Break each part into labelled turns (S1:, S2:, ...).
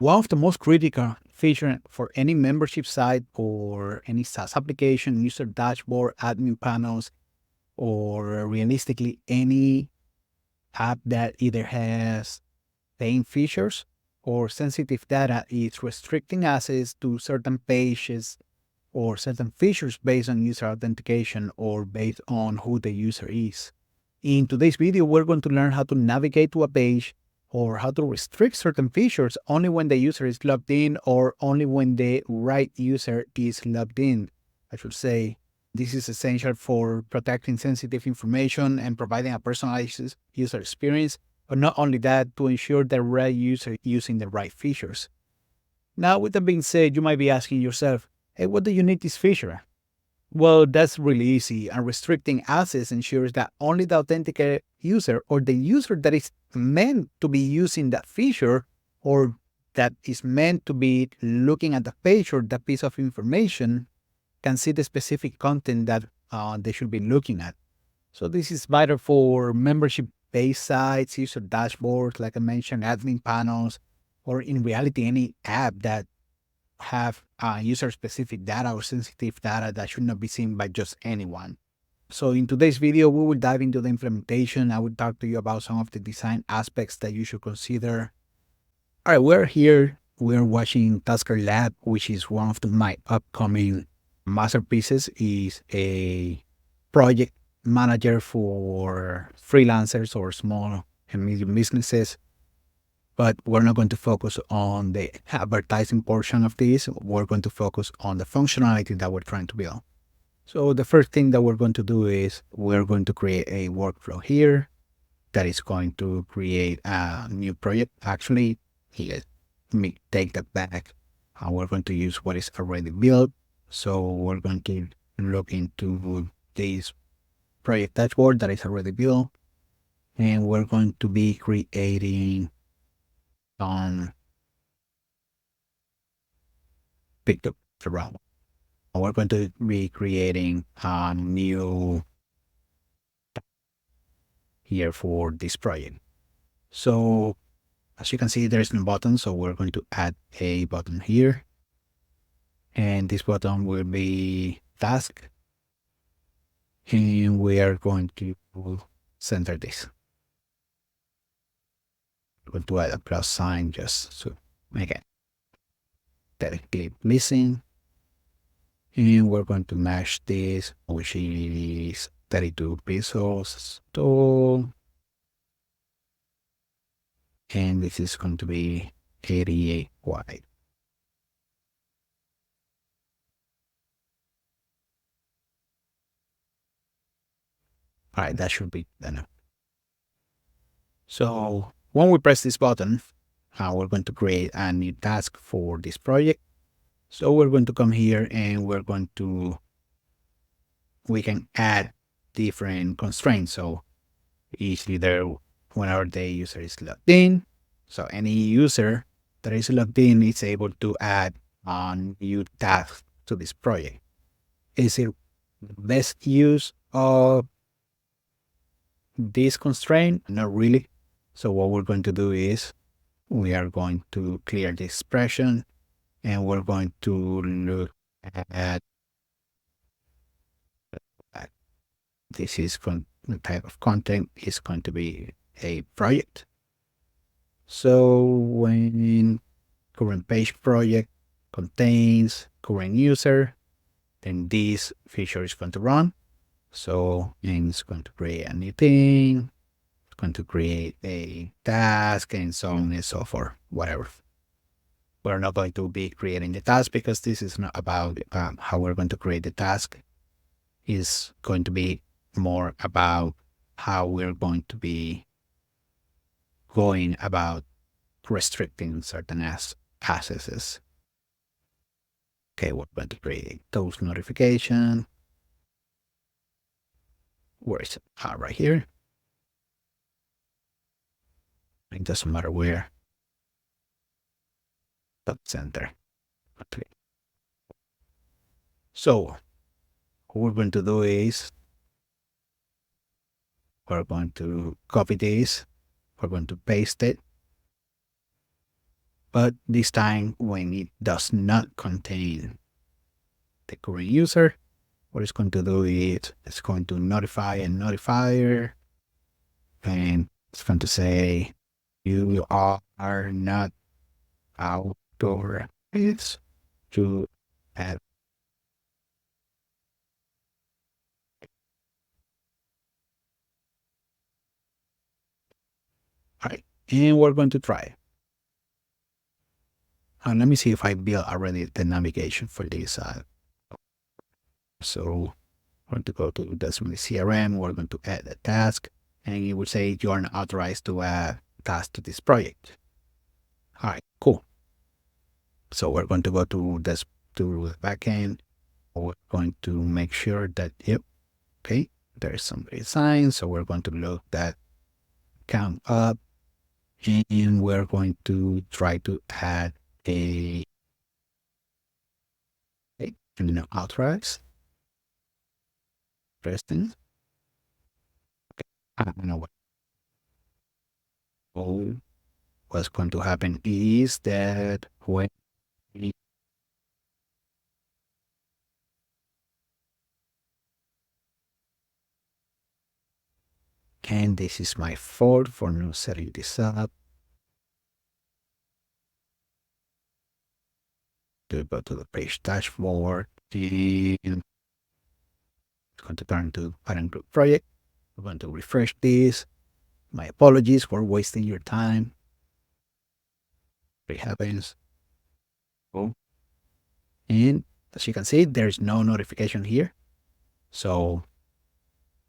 S1: One of the most critical features for any membership site or any SaaS application, user dashboard, admin panels, or realistically any app that either has paying features or sensitive data is restricting access to certain pages or certain features based on user authentication or based on who the user is. In today's video, we're going to learn how to navigate to a page or how to restrict certain features only when the user is logged in or only when the right user is logged in. I should say this is essential for protecting sensitive information and providing a personalized user experience, but not only that, to ensure the right user using the right features. Now, with that being said, you might be asking yourself, hey, what do you need this feature? Well, that's really easy, and restricting access ensures that only the authenticated user or the user that is meant to be using that feature or that is meant to be looking at the page or that piece of information can see the specific content that they should be looking at. So this is vital for membership-based sites, user dashboards, like I mentioned, admin panels, or in reality, any app that have user-specific data or sensitive data that should not be seen by just anyone. So in today's video, we will dive into the implementation. I will talk to you about some of the design aspects that you should consider. All right, we're here. We're watching Tasker Lab, which is one of my upcoming masterpieces. Is a project manager for freelancers or small and medium businesses. But we're not going to focus on the advertising portion of this. We're going to focus on the functionality that we're trying to build. So the first thing that we're going to do is we're going to create a workflow here that is going to create a new project. Actually, let me take that back. We're going to use what is already built. So we're going to look into this project dashboard that is already built. And we're going to be creating picked up around. We're going to be creating a new here for this project. So as you can see, there's no button. So we're going to add a button here. And this button will be task. And we are going to center this. We're going to add a plus sign just to make it technically missing. And we're going to match this, which is 32 pesos to, and this is going to be 88 wide. All right, that should be enough. So when we press this button, we're going to create a new task for this project. So we're going to come here and we can add different constraints. So it's either whenever the user is logged in. So any user that is logged in is able to add a new task to this project. Is it the best use of this constraint? Not really. So what we're going to do is we are going to clear the expression and we're going to look at this is the type of content is going to be a project. So when current page project contains current user, then this feature is going to run. So it's going to create a new thing, it's going to create a task and so on and so forth, whatever. We're not going to be creating the task because this is not about how we're going to create the task. It's going to be more about how we're going to be going about restricting certain accesses. Okay, we're going to create those notification. Where is it? Right here. It doesn't matter where. Top center. Okay. So what we're going to do is we're going to copy this. We're going to paste it. but this time when it does not contain the current user, what it's going to do is it's going to notify a notifier, and it's going to say you are not authorized to add. All right, and we're going to try. And let me see if I built already the navigation for this. So we're going to go to the CRM. We're going to add a task, and it will say you are not authorized to add task to this project. All right, cool. So we're going to go to this to the backend. We're going to make sure that yep, okay, there's some sign. So we're going to look that count up, and we're going to try to add a authorized. Interesting. I don't know what. Oh, what's going to happen is that when and this is my fault for not setting this up. To go to the page dashboard, and it's going to turn to parent group project. We're going to refresh this. My apologies for wasting your time. It happens. Cool. And as you can see, there's no notification here. So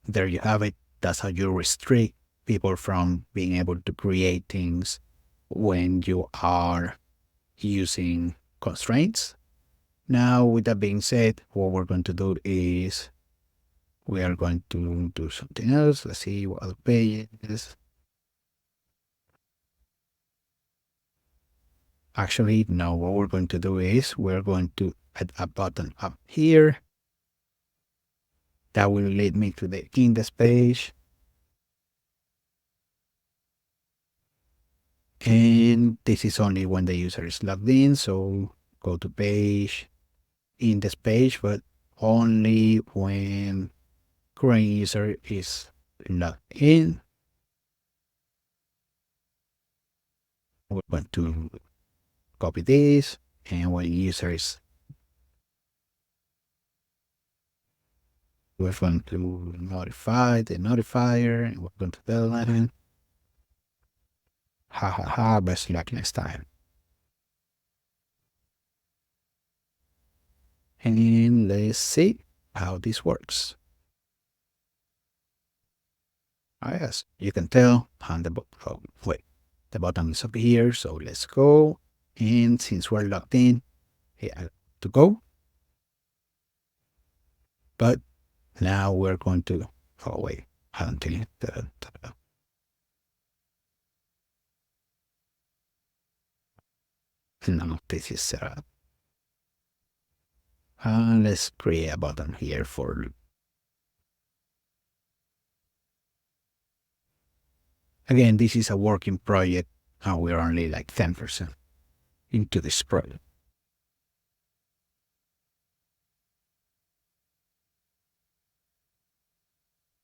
S1: there you have it. That's how you restrict people from being able to create things when you are using constraints. Now, with that being said, what we're going to do is we are going to do something else. Let's see what other pages. Actually, no, what we're going to do is we're going to add a button up here. That will lead me to the index page. And this is only when the user is logged in. So go to page, index page, but only when current user is logged in. We're going to copy this, and when user is, we're going to notify the notifier, and we're going to tell them, ha ha ha, best luck next time. And let's see how this works. As you can tell, on the oh, wait, the button is up here, so let's go. And since we're logged in, yeah, to go. But now we're going to, oh wait, until now this is set up. Let's create a button here for, again, this is a working project, and we're only like 10% into this project.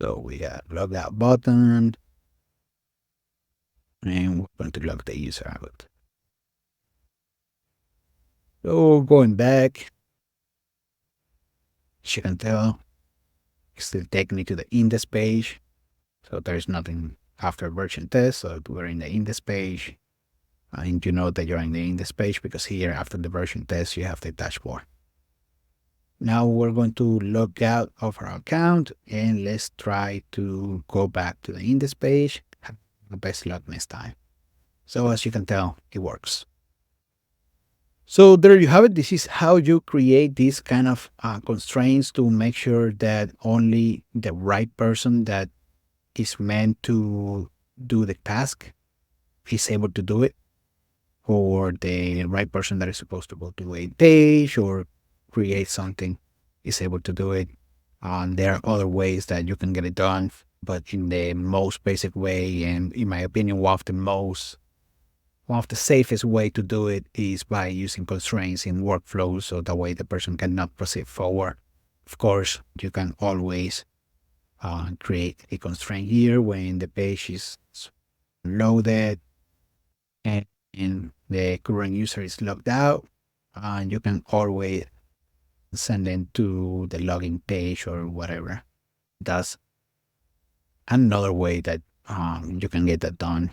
S1: So we got log out button, and we're going to log the user out. So going back, as you can tell, it's still taking me to the index page. So there's nothing after version test. So we're in the index page. And you know that you're in the index page because here after the version test, you have the dashboard. Now we're going to log out of our account, and let's try to go back to the index page. Have the best luck next time. So as you can tell, it works. So there you have it. This is how you create these kind of constraints to make sure that only the right person that is meant to do the task is able to do it, or the right person that is supposed to go to a page or create something is able to do it. There are other ways that you can get it done, but in the most basic way, and in my opinion, one of the most one of the safest way to do it is by using constraints in workflows, so that way the person cannot proceed forward. Of course, you can always create a constraint here when the page is loaded and the current user is logged out, and you can always send them to the login page or whatever. That's another way that you can get that done.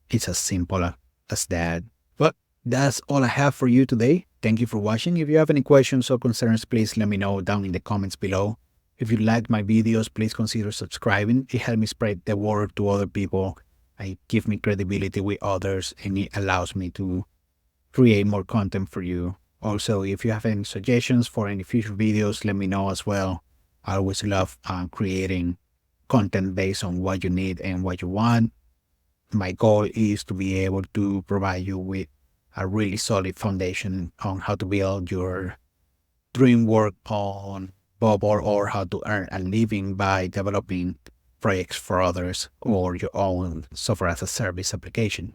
S1: It's as simple as that. But that's all I have for you today. Thank you for watching. If you have any questions or concerns, please let me know down in the comments below. If you like my videos, please consider subscribing. It helps me spread the word to other people. It gives me credibility with others, and it allows me to create more content for you. Also, if you have any suggestions for any future videos, let me know as well. I always love creating content based on what you need and what you want. My goal is to be able to provide you with a really solid foundation on how to build your dream work on Bubble, or how to earn a living by developing projects for others or your own software as a service application.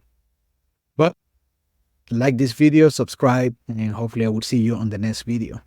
S1: But like this video, subscribe, and hopefully I will see you on the next video.